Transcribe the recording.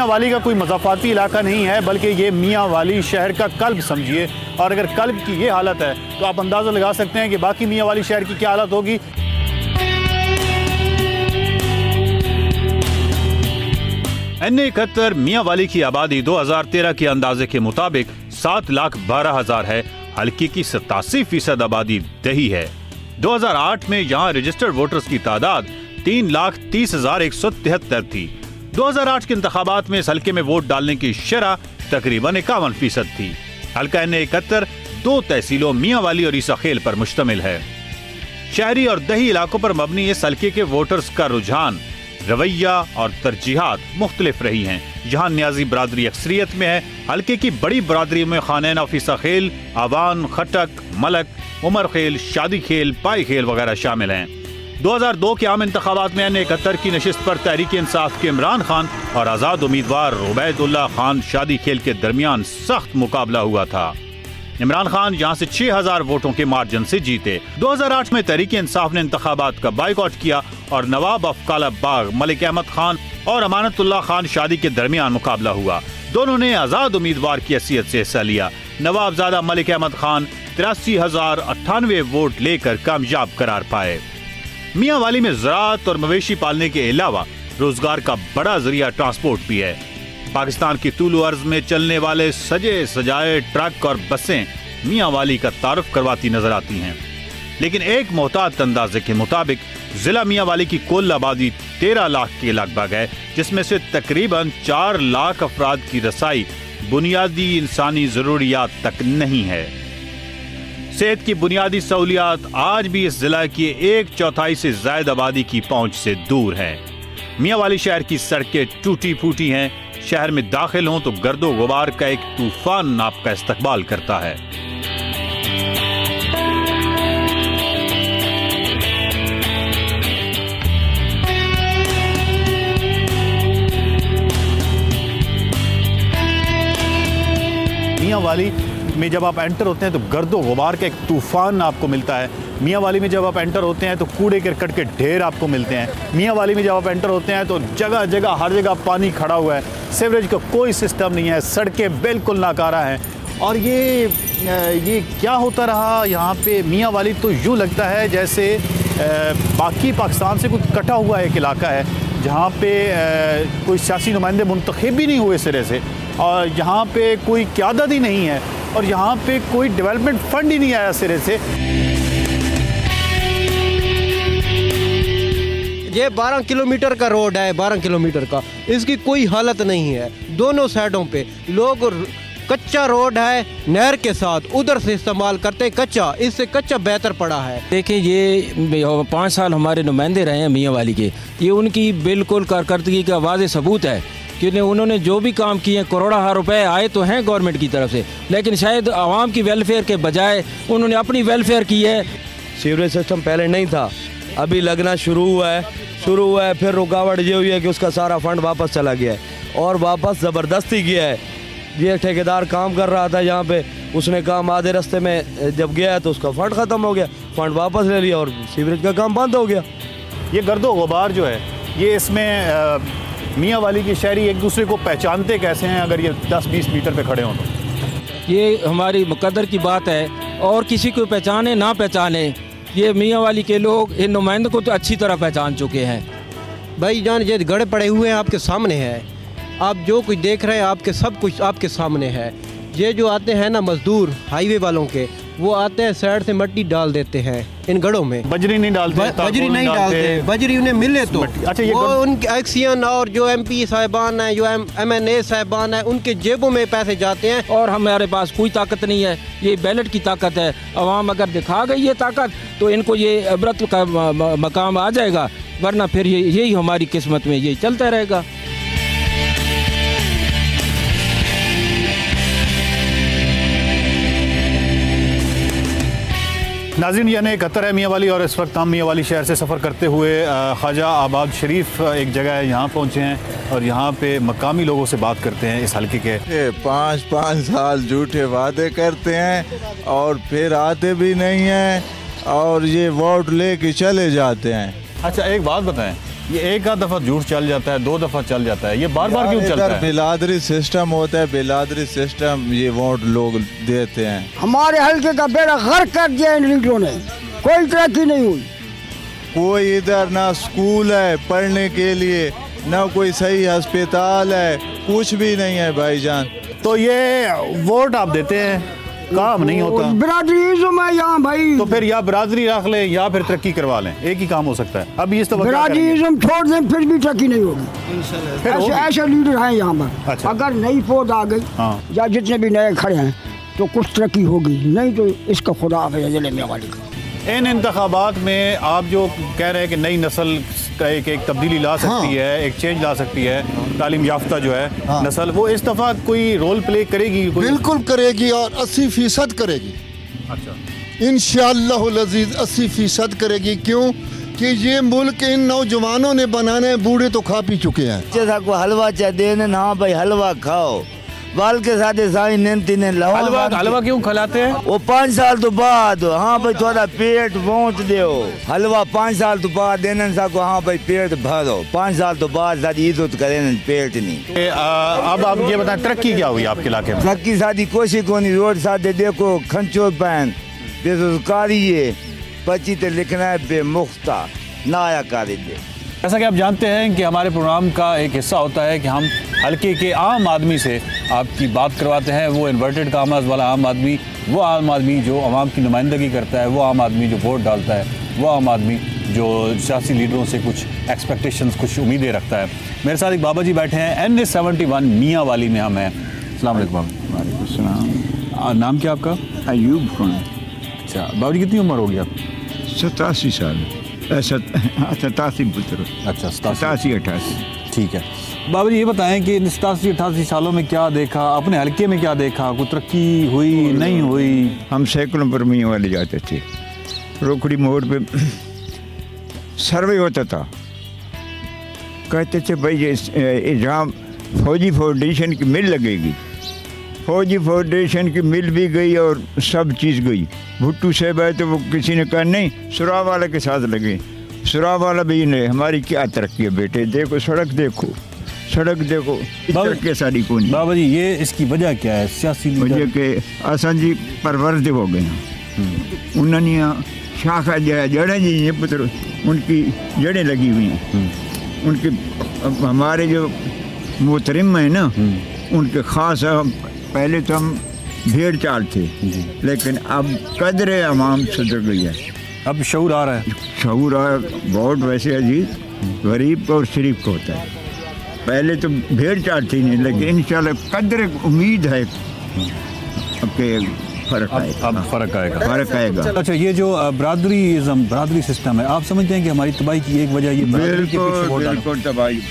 वाली का कोई मज़ाफ़ाती इलाका नहीं है, बल्कि ये मियाँ वाली शहर का कल्ब समझिए। और अगर कल्ब की ये हालत है तो आप अंदाज़ा लगा सकते हैं कि बाकी मियाँ वाली शहर की क्या हालत होगी। N71 मियाँ वाली की आबादी 2013 के अंदाजे के मुताबिक 7,12,000 है। हल्के की 87% आबादी दही है। 2008 में यहाँ रजिस्टर्ड वोटर्स की तादाद 3,30,173 थी। 2008 के इंतखाबात में इस हल्के में वोट डालने की शरह तकरीबन 51% थी। हल्का N71 2 तहसीलों मियाँ वाली और ईसा खेल पर मुश्तमिल है। शहरी और दही इलाकों पर मबनी इस हल्के के वोटर्स का रुझान, रवैया और तरजीहात मुख्तलिफ रही हैं। जहां न्याजी बरादरी अक्सरियत में है, हल्के की बड़ी बरादरी में खानैन ऑफिसा खेल, आवान, खटक, मलक, उमर खेल, शादी खेल, पाई खेल वगैरह शामिल हैं। 2002 के आम इंतखाबात में N71 की नशिस्त पर तहरीक इंसाफ के इमरान खान और आज़ाद उम्मीदवार उबैदुल्लाह खान शादी खेल के दरमियान सख्त मुकाबला हुआ था। इमरान खान यहां से 6,000 वोटों के मार्जिन से जीते। 2008 में तहरीक इंसाफ ने इंतखाबात का बाइकआउट किया और नवाब अफकाला बाग, मलिक अहमद खान और अमानतुल्लाह खान शादी के दरमियान मुकाबला हुआ। दोनों ने आज़ाद उम्मीदवार की हैसियत से हिस्सा लिया। नवाबजादा मलिक अहमद खान 83,098 वोट लेकर कामयाब करार पाए। मियाँ वाली में ज़राअत और मवेशी पालने के अलावा रोजगार का बड़ा जरिया ट्रांसपोर्ट भी है। पाकिस्तान की तूलो अर्ज में चलने वाले सजे सजाए ट्रक और बसें मियाँ वाली का तारुफ करवाती नजर आती हैं। लेकिन एक मोहतात अंदाजे के मुताबिक जिला मियाँ वाली की कुल आबादी 13 लाख के लगभग है, जिसमें से तकरीबन 4 लाख अफराद की रसाई बुनियादी इंसानी जरूरियात तक नहीं है। सेहत की बुनियादी सहूलियात आज भी इस जिला की 1/4 से ज्यादा आबादी की पहुंच से दूर है। मियाँ वाली शहर की सड़कें टूटी फूटी हैं। शहर में दाखिल हों तो गर्दो गुबार का एक तूफान आपका इस्तकबाल करता है। मियाँ वाली में जब आप एंटर होते हैं तो गर्दो गुबार का एक तूफान आपको मिलता है। मियाँ वाली में जब आप एंटर होते हैं तो कूड़े करकट के ढेर आपको मिलते हैं। मियाँ वाली में जब आप एंटर होते हैं तो जगह जगह हर जगह पानी खड़ा हुआ है। सीवरेज का कोई सिस्टम नहीं है। सड़कें बिल्कुल नाकारा हैं। और ये क्या होता रहा यहाँ पे मियाँ वाली, तो यूँ लगता है जैसे बाकी पाकिस्तान से कुछ कटा हुआ एक इलाका है, जहाँ पे कोई सियासी नुमाइंदे मुंतखब ही नहीं हुए सिरे से, और यहाँ पे कोई क़यादत ही नहीं है, और यहाँ पे कोई डेवलपमेंट फंड ही नहीं आया सिरे से। ये 12 किलोमीटर का रोड है, 12 किलोमीटर का, इसकी कोई हालत नहीं है। दोनों साइडों पे लोग, कच्चा रोड है नहर के साथ, उधर से इस्तेमाल करते कच्चा, इससे कच्चा बेहतर पड़ा है। देखिए, ये 5 साल हमारे नुमाइंदे रहे हैं मियाँ वाली के, ये उनकी बिल्कुल कारकर्दगी का वाज़ेह सबूत है कि उन्होंने जो भी काम किए, करोड़ों रुपए आए तो हैं गवर्नमेंट की तरफ से, लेकिन शायद आवाम की वेलफेयर के बजाय उन्होंने अपनी वेलफेयर की है। सीवरेज सिस्टम पहले नहीं था, अभी लगना शुरू हुआ है। फिर रुकावट ये हुई है कि उसका सारा फंड वापस चला गया है, और वापस ज़बरदस्ती किया है। ये ठेकेदार काम कर रहा था यहाँ पे, उसने काम आधे रास्ते में जब गया है तो उसका फंड ख़त्म हो गया, फंड वापस ले लिया और सीवरेज का काम बंद हो गया। ये गर्दो गुबार जो है, ये इसमें मियाँ वाली के शहरी एक दूसरे को पहचानते कैसे हैं अगर ये 10-20 मीटर पे खड़े हों तो? ये हमारी मुकद्दर की बात है, और किसी को पहचाने ना पहचाने, ये मियाँ वाली के लोग इन नुमाइंदों को तो अच्छी तरह पहचान चुके हैं। भाई जान, ये गड़े पड़े हुए हैं, आपके सामने है, आप जो कुछ देख रहे हैं आपके सब कुछ आपके सामने है। ये जो आते हैं ना मजदूर हाईवे वालों के, वो आते हैं साइड से मट्टी डाल देते हैं इन गढ़ों में। बजरी नहीं डालते, बजरी नहीं डालते, बजरी उन्हें मिले तो अच्छा, ये वो उनके एक्सियन और जो MP साहिबान हैं, जो MNA साहिबान हैं, उनके जेबों में पैसे जाते हैं। और हमारे पास कोई ताकत नहीं है, ये बैलेट की ताकत है। अवाम अगर दिखा गई ये ताकत तो इनको ये इबरत का मकाम आ जाएगा, वरना फिर यही हमारी किस्मत में यही चलता रहेगा। नाज़रीन, यानी 71 है मियाँ वाली, और इस वक्त हम मियाँ वाली शहर से सफ़र करते हुए ख्वाजा आबाद शरीफ एक जगह है, यहाँ पहुँचे हैं और यहाँ पे मकामी लोगों से बात करते हैं इस हल्के के। 5 साल झूठे वादे करते हैं और फिर आते भी नहीं हैं, और ये वोट ले के चले जाते हैं। अच्छा, एक बात बताएं, ये एक आध दफा झूठ चल जाता है, 2 दफा चल जाता है, ये बार बार क्यों चलता है? बिलादरी सिस्टम होता है, बिलादरी सिस्टम, ये वोट लोग देते हैं। हमारे हल्के का बेड़ा गर्क कर दिया इन लीडरों ने, कोई तरक्की नहीं हुई। कोई इधर ना स्कूल है पढ़ने के लिए, ना कोई सही अस्पताल है, कुछ भी नहीं है भाईजान। तो ये वोट आप देते हैं, काम नहीं होता। बिरादरीज़म है यहाँ भाई। तो फिर या बिरादरी रख लें या फिर तरक्की करवा लें, एक ही काम हो सकता है। अब इस तरह बिरादरीज़म छोड़ दें फिर भी तरक्की नहीं होगी। ऐसे लीडर हैं यहाँ पर। अच्छा। अगर नई फौज आ गई या जितने भी नए खड़े हैं तो कुछ तरक्की होगी, नहीं तो इसका खुदा है जिले में वाली का। इन इंतखाबात में आप जो कह रहे हैं कि नई नस्ल का एक तब्दीली ला सकती है, एक चेंज ला सकती है, तालीम याफ्ता जो है नस्ल, वो इस दफ़ा कोई रोल प्ले करेगी? बिल्कुल करेगी और 80% करेगी। अच्छा। इंशाअल्लाह अज़ीज़ 80% करेगी। क्यों कि ये मुल्क इन नौजवानों ने बनाना है, बूढ़े तो खा पी चुके हैं। जैसा को हलवा चाहे देने ना, हाँ भाई हलवा खाओ, बाल के साथ साई नेंती ने हलवा क्यों खिलाते हैं? वो 5 साल तो बाद, हाँ भाई थोड़ा पेट पहुँच दो। हलवा 5 साल तो बाद देने को, हाँ भाई पेट भरो, 5 साल तो बाद सारी इज्जत करें, पेट नहीं। अब आप ये बताएं तरक्की क्या हुई आपके इलाके में? तरक्की सादी कोशिश को नहीं, रोड साथ देखो खंचो पैन बेरोजगारी है, पची ते लिखना है बेमुख्ता नाया कारी दे। जैसा कि आप जानते हैं कि हमारे प्रोग्राम का एक हिस्सा होता है कि हम हल्के के आम आदमी से आपकी बात करवाते हैं। वो इन्वर्टेड कामर्स वाला आम आदमी, वो आम आदमी जो आवाम की नुमाइंदगी करता है, वो आम आदमी जो वोट डालता है, वो आम आदमी जो सियासी लीडरों से कुछ एक्सपेक्टेशंस, कुछ उम्मीदें रखता है। मेरे साथ एक बाबा जी बैठे हैं, NA71 मियाँ वाली में हम हैं। अस्सलाम वालेकुम। नाम क्या आपका? अयूब खान। अच्छा बाबा जी, कितनी उम्र हो गई आप? 87 साल। 87 पुत्र। अच्छा 87 88। ठीक है बाबा जी, ये बताएं कि 87-88 सालों में क्या देखा, अपने हल्के में क्या देखा, कोई तरक्की हुई नहीं हुई? हम सैकड़ों पर मियाँ वाले जाते थे, रोकड़ी मोड़ पे सर्वे होता था, कहते थे भाई ये जहाँ फौजी फाउंडेशन की मिल लगेगी, फौजी फाउंडेशन की मिल भी गई और सब चीज़ गई। भुट्टू साहब आए तो वो किसी ने कहा नहीं, सुराह वाला के साथ लगे। सुराह वाला भी नहीं, हमारी क्या तरक्की है बेटे, देखो सड़क देखो, सड़क देखो, तरक्की सारी को नहीं। बाबा जी ये इसकी वजह क्या है? सियासी वजह के असा जी परवरद हो गए हैं, उन्होंने शाखा जड़ें जी ये पुत्र उनकी जड़ें लगी हुई हैं उनके। हमारे जो मोहतरम है ना, उनके ख़ास पहले तो हम भेड़ चाल थे, लेकिन अब कदर अवाम सुधर गई है, अब शऊर आ रहा है। शऊर आ बहुत वैसे अजीज गरीब और शरीफ को होता है, पहले तो भेड़ चाल थी नहीं, लेकिन इंशाल्लाह कदर उम्मीद है कि फ़र्क आएगा। अब फ़र्क आएगा, फ़र्क आएगा। अच्छा ये जो बरादरी सिस्टम है, आप समझते हैं कि हमारी तबाही की एक वजह ये बिल्कुल तबाही